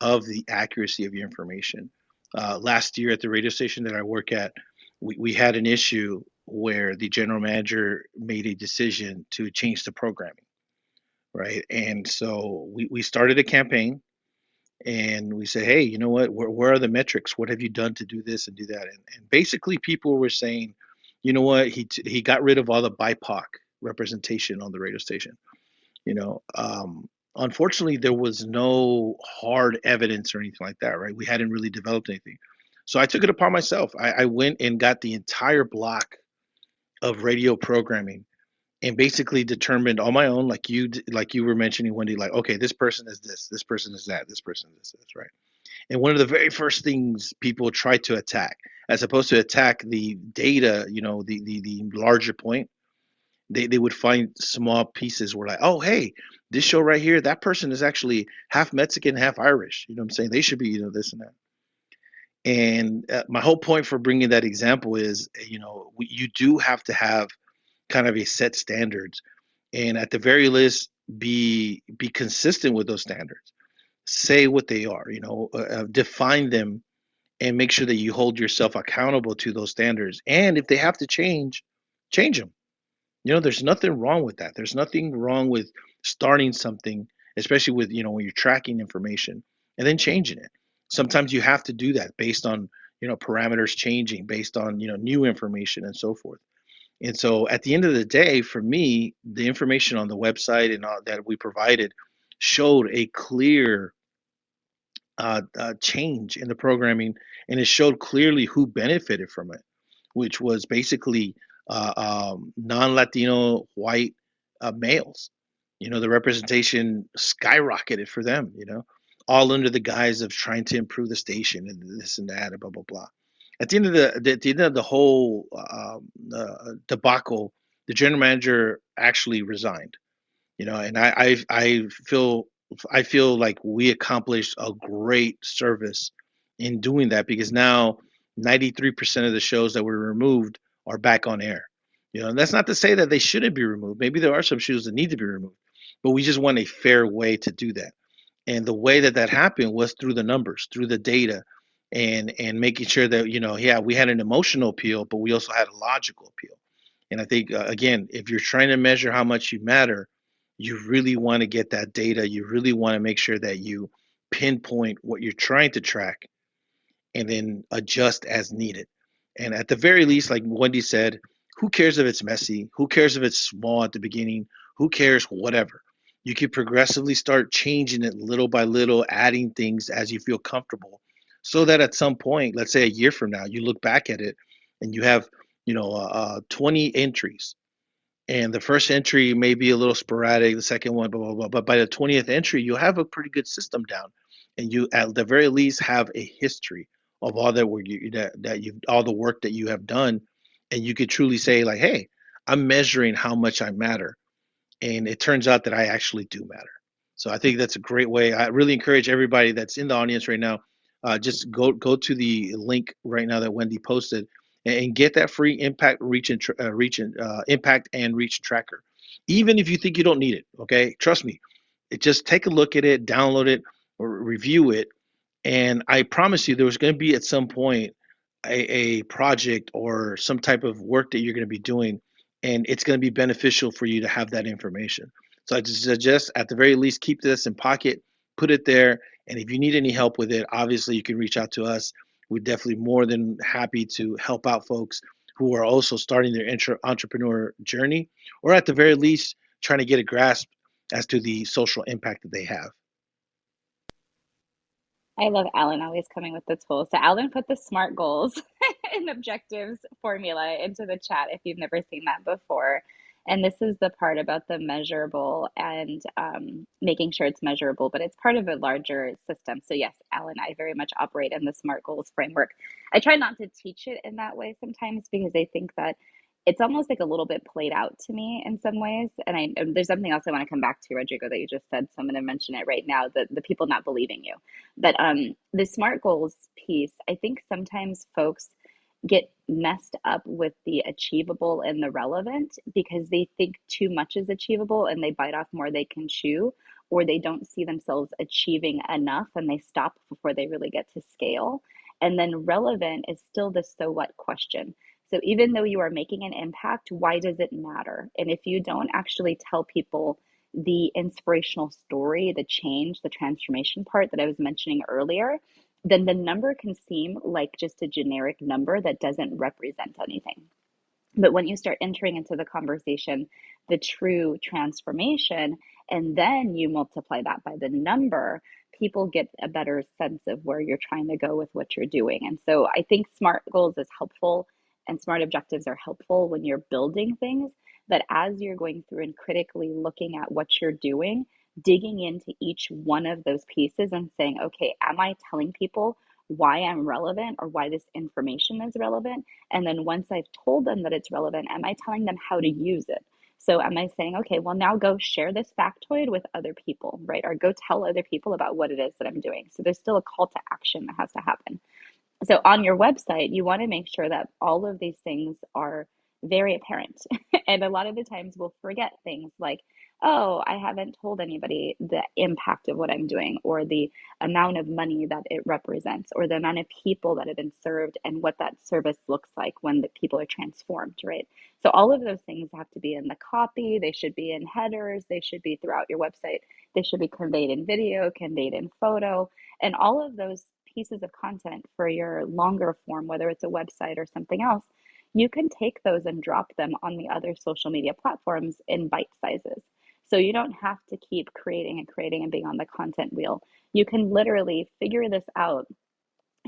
of the accuracy of your information. Last year at the radio station that I work at, we had an issue where the general manager made a decision to change the programming, right? And so we started a campaign and we said, hey, you know what? Where are the metrics? What have you done to do this and do that? And basically, people were saying, you know what? He got rid of all the BIPOC representation on the radio station. You know, unfortunately, there was no hard evidence or anything like that, right? We hadn't really developed anything. So I took it upon myself. I went and got the entire block of radio programming and basically determined on my own, like you were mentioning, Wendy, like, okay, this person is this person is that, this person is this, right? And one of the very first things people try to attack, as opposed to attack the data, the larger point, they would find small pieces where like, oh, hey, this show right here, that person is actually half Mexican, half Irish. You know what I'm saying? They should be, this and that. And my whole point for bringing that example is, you do have to have kind of a set standards, and at the very least, be consistent with those standards. Say what they are, define them, and make sure that you hold yourself accountable to those standards. And if they have to change them. There's nothing wrong with that. There's nothing wrong with starting something, especially with, when you're tracking information and then changing it. Sometimes you have to do that based on, parameters changing, based on, new information and so forth. And so at the end of the day, for me, the information on the website and all that we provided showed a clear change in the programming, and it showed clearly who benefited from it, which was basically non-Latino white males. The representation skyrocketed for them. All under the guise of trying to improve the station and this and that and blah blah blah. At the end of the whole debacle, the general manager actually resigned. And I feel like we accomplished a great service in doing that, because now 93% of the shows that were removed are back on air. And that's not to say that they shouldn't be removed. Maybe there are some shows that need to be removed, but we just want a fair way to do that. And the way that happened was through the numbers, through the data, and making sure that yeah, we had an emotional appeal, but we also had a logical appeal. And I think, again, if you're trying to measure how much you matter, you really want to get that data. You really want to make sure that you pinpoint what you're trying to track and then adjust as needed. And at the very least, like Wendy said, who cares if it's messy? Who cares if it's small at the beginning? Who cares? Whatever. You can progressively start changing it little by little, adding things as you feel comfortable, so that at some point, let's say a year from now, you look back at it and you have, 20 entries, and the first entry may be a little sporadic, the second one, blah blah blah. But by the 20th entry, you'll have a pretty good system down, and you at the very least have a history of all that work that you all the work that you have done, and you could truly say like, hey, I'm measuring how much I matter, and it turns out that I actually do matter. So I think that's a great way. I really encourage everybody that's in the audience right now, just go to the link right now that Wendy posted, and get that free impact reach and impact and reach tracker. Even if you think you don't need it, okay, trust me, just take a look at it, download it, or review it, and I promise you, there was going to be at some point a project or some type of work that you're going to be doing, and it's going to be beneficial for you to have that information. So I just suggest, at the very least, keep this in pocket, put it there, and if you need any help with it, obviously you can reach out to us. We're definitely more than happy to help out folks who are also starting their entrepreneur journey, or at the very least, trying to get a grasp as to the social impact that they have. I love Alan always coming with the tools. So Alan put the SMART goals and objectives formula into the chat if you've never seen that before. And this is the part about the measurable and making sure it's measurable, but it's part of a larger system. So yes, Alan, I very much operate in the SMART goals framework. I try not to teach it in that way sometimes because I think that it's almost like a little bit played out to me in some ways. And there's something else I want to come back to, Rodrigo, that you just said. So I'm going to mention it right now, the people not believing you. But the SMART goals piece, I think sometimes folks get messed up with the achievable and the relevant because they think too much is achievable and they bite off more they can chew, or they don't see themselves achieving enough and they stop before they really get to scale. And then relevant is still the so what question. So even though you are making an impact, why does it matter? And if you don't actually tell people the inspirational story, the change, the transformation part that I was mentioning earlier, then the number can seem like just a generic number that doesn't represent anything. But when you start entering into the conversation, the true transformation, and then you multiply that by the number, people get a better sense of where you're trying to go with what you're doing. And so I think SMART goals is helpful and SMART objectives are helpful when you're building things. But as you're going through and critically looking at what you're doing, digging into each one of those pieces and saying, okay, am I telling people why I'm relevant or why this information is relevant? And then once I've told them that it's relevant, am I telling them how to use it? So am I saying, okay, well, now go share this factoid with other people, right? Or go tell other people about what it is that I'm doing. So there's still a call to action that has to happen. So on your website, you want to make sure that all of these things are very apparent. And a lot of the times we'll forget things like, oh, I haven't told anybody the impact of what I'm doing, or the amount of money that it represents, or the amount of people that have been served and what that service looks like when the people are transformed, right? So all of those things have to be in the copy. They should be in headers. They should be throughout your website. They should be conveyed in video, conveyed in photo, and all of those pieces of content for your longer form, whether it's a website or something else, you can take those and drop them on the other social media platforms in bite sizes. So you don't have to keep creating and being on the content wheel. You can literally figure this out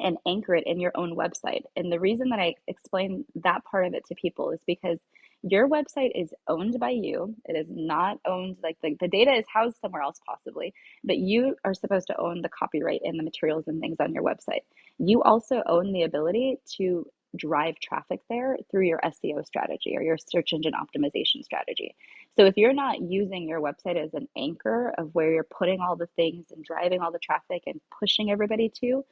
and anchor it in your own website. And the reason that I explain that part of it to people is because your website is owned by you. It is not owned, like the data is housed somewhere else possibly, but you are supposed to own the copyright and the materials and things on your website. You also own the ability to drive traffic there through your SEO strategy or your search engine optimization strategy. So if you're not using your website as an anchor of where you're putting all the things and driving all the traffic and pushing everybody to,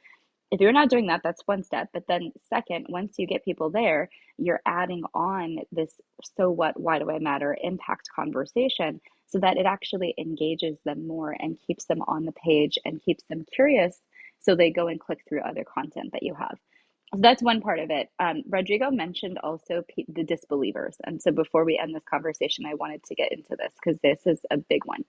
if you're not doing that, that's one step. But then, second, once you get people there, you're adding on this so what, why do I matter impact conversation so that it actually engages them more and keeps them on the page and keeps them curious so they go and click through other content that you have. So that's one part of it. Rodrigo mentioned also the disbelievers. And so before we end this conversation, I wanted to get into this because this is a big one.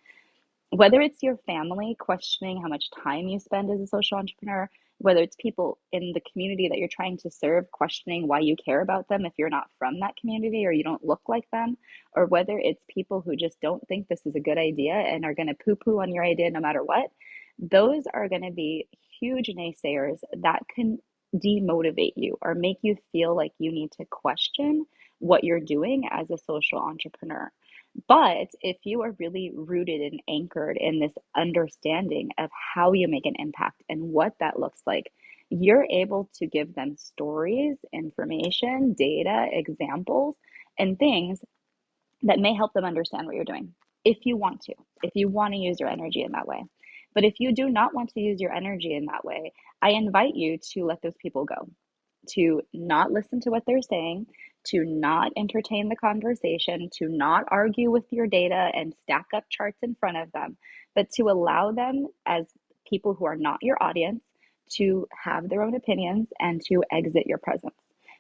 Whether it's your family questioning how much time you spend as a social entrepreneur, whether it's people in the community that you're trying to serve questioning why you care about them if you're not from that community or you don't look like them, or whether it's people who just don't think this is a good idea and are going to poo poo on your idea no matter what, those are going to be huge naysayers that can demotivate you or make you feel like you need to question what you're doing as a social entrepreneur. But if you are really rooted and anchored in this understanding of how you make an impact and what that looks like, you're able to give them stories, information, data, examples, and things that may help them understand what you're doing if you want to use your energy in that way. But if you do not want to use your energy in that way, I invite you to let those people go, to not listen to what they're saying, to not entertain the conversation, to not argue with your data and stack up charts in front of them, but to allow them as people who are not your audience to have their own opinions and to exit your presence.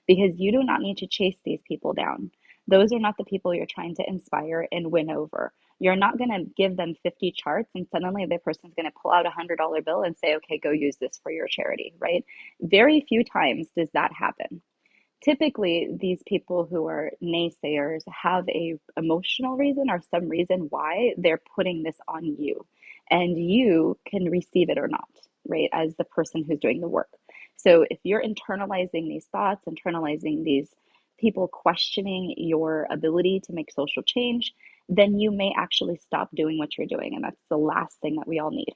Because you do not need to chase these people down. Those are not the people you're trying to inspire and win over. You're not going to give them 50 charts and suddenly the person's going to pull out $100 bill and say, okay, go use this for your charity, right? Very few times does that happen. Typically, these people who are naysayers have a emotional reason or some reason why they're putting this on you, and you can receive it or not, right, as the person who's doing the work. So if you're internalizing these thoughts, internalizing these people questioning your ability to make social change, then you may actually stop doing what you're doing. And that's the last thing that we all need.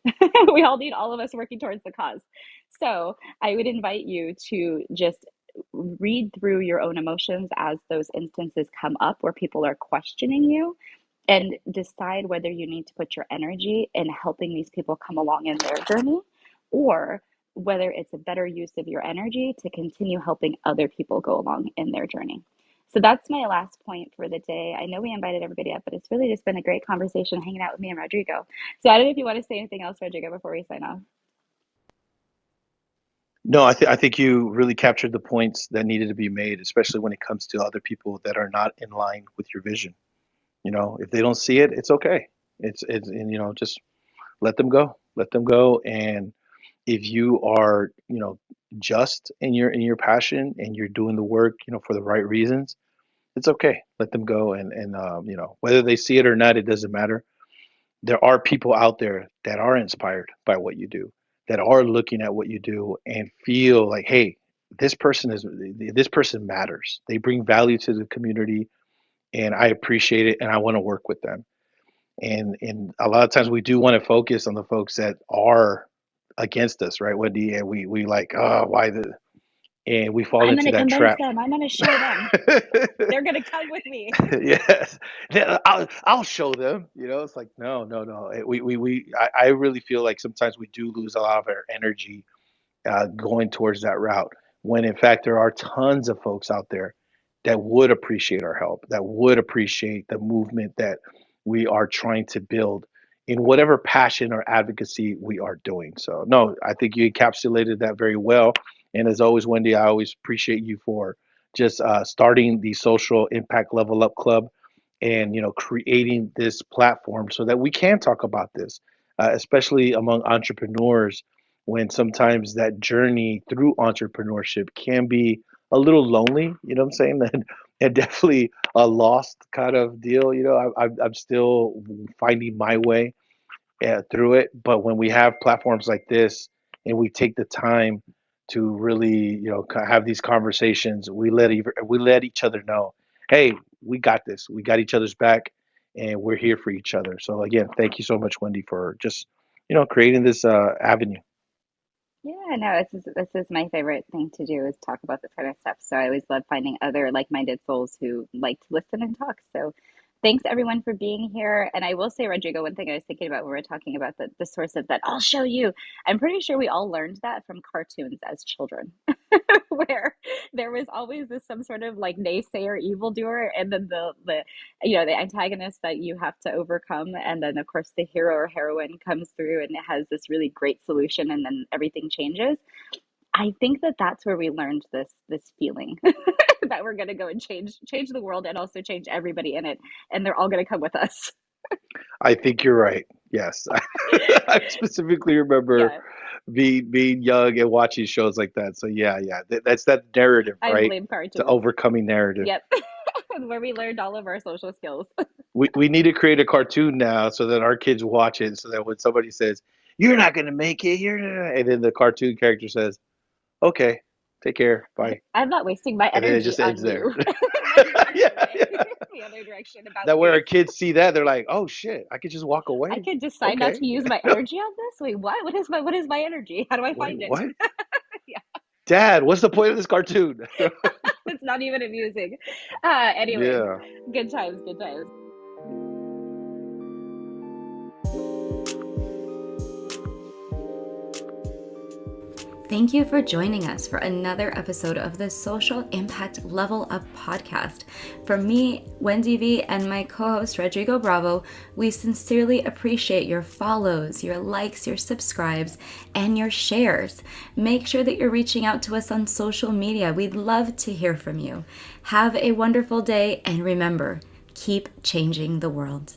We all need all of us working towards the cause. So I would invite you to just read through your own emotions as those instances come up where people are questioning you and decide whether you need to put your energy in helping these people come along in their journey or whether it's a better use of your energy to continue helping other people go along in their journey. So that's my last point for the day. I know we invited everybody up, but it's really just been a great conversation hanging out with me and Rodrigo. So I don't know if you want to say anything else, Rodrigo, before we sign off. No, I think you really captured the points that needed to be made, especially when it comes to other people that are not in line with your vision. If they don't see it, it's okay. It's and just let them go. Let them go. And if you are, just in your passion and you're doing the work, for the right reasons, it's okay. Let them go. And whether they see it or not, it doesn't matter. There are people out there that are inspired by what you do, that are looking at what you do and feel like, hey, this person matters. They bring value to the community, and I appreciate it, and I want to work with them. And a lot of times we do want to focus on the folks that are against us, right, Wendy? And we like, oh, why the and we fall I'm going into to that convince trap. them. I'm going to show them. They're going to come with me. Yes. Yeah, I'll show them. It's like no, no, no. I really feel like sometimes we do lose a lot of our energy going towards that route. When in fact there are tons of folks out there that would appreciate our help, that would appreciate the movement that we are trying to build in whatever passion or advocacy we are doing. So, no, I think you encapsulated that very well. And as always, Wendy, I always appreciate you for just starting the Social Impact Level Up Club and creating this platform so that we can talk about this, especially among entrepreneurs when sometimes that journey through entrepreneurship can be a little lonely, you know what I'm saying? That and definitely a lost kind of deal. I'm still finding my way through it. But when we have platforms like this and we take the time to really, have these conversations, we let each other know, hey, we got this. We got each other's back, and we're here for each other. So again, thank you so much, Wendy, for just creating this avenue. Yeah, no, this is my favorite thing to do is talk about this kind of stuff. So I always love finding other like-minded souls who like to listen and talk. So thanks everyone for being here. And I will say, Rodrigo, one thing I was thinking about when we were talking about the source of that, I'll show you. I'm pretty sure we all learned that from cartoons as children, where there was always this some sort of like naysayer evildoer, and then the antagonist that you have to overcome, and then of course the hero or heroine comes through and it has this really great solution, and then everything changes. I think that that's where we learned this feeling that we're going to go and change the world and also change everybody in it, and they're all going to come with us. I think you're right. Yes. I specifically remember Yeah, being young and watching shows like that. So yeah, yeah, that's that narrative, I right? blame The cartoons. overcoming narrative. Yep. Where we learned all of our social skills. We need to create a cartoon now so that our kids watch it. So that when somebody says, "You're not gonna make it," and then the cartoon character says, "Okay, take care, bye," I'm not wasting my and then it energy just ends on there. you. Let me run Yeah, away yeah. the other direction about That way our face. kids see that they're like, "Oh shit, I could just walk I away." could decide not Okay. to use my energy on this. Wait, what? What is my energy? How do I Wait, find it? what? Yeah, Dad, what's the point of this cartoon? it's not even amusing. Anyways, Yeah. good times, good times. Thank you for joining us for another episode of the Social Impact Level Up podcast. From me, Wendie V, and my co-host Rodrigo Bravo, we sincerely appreciate your follows, your likes, your subscribes, and your shares. Make sure that you're reaching out to us on social media. We'd love to hear from you. Have a wonderful day, and remember, keep changing the world.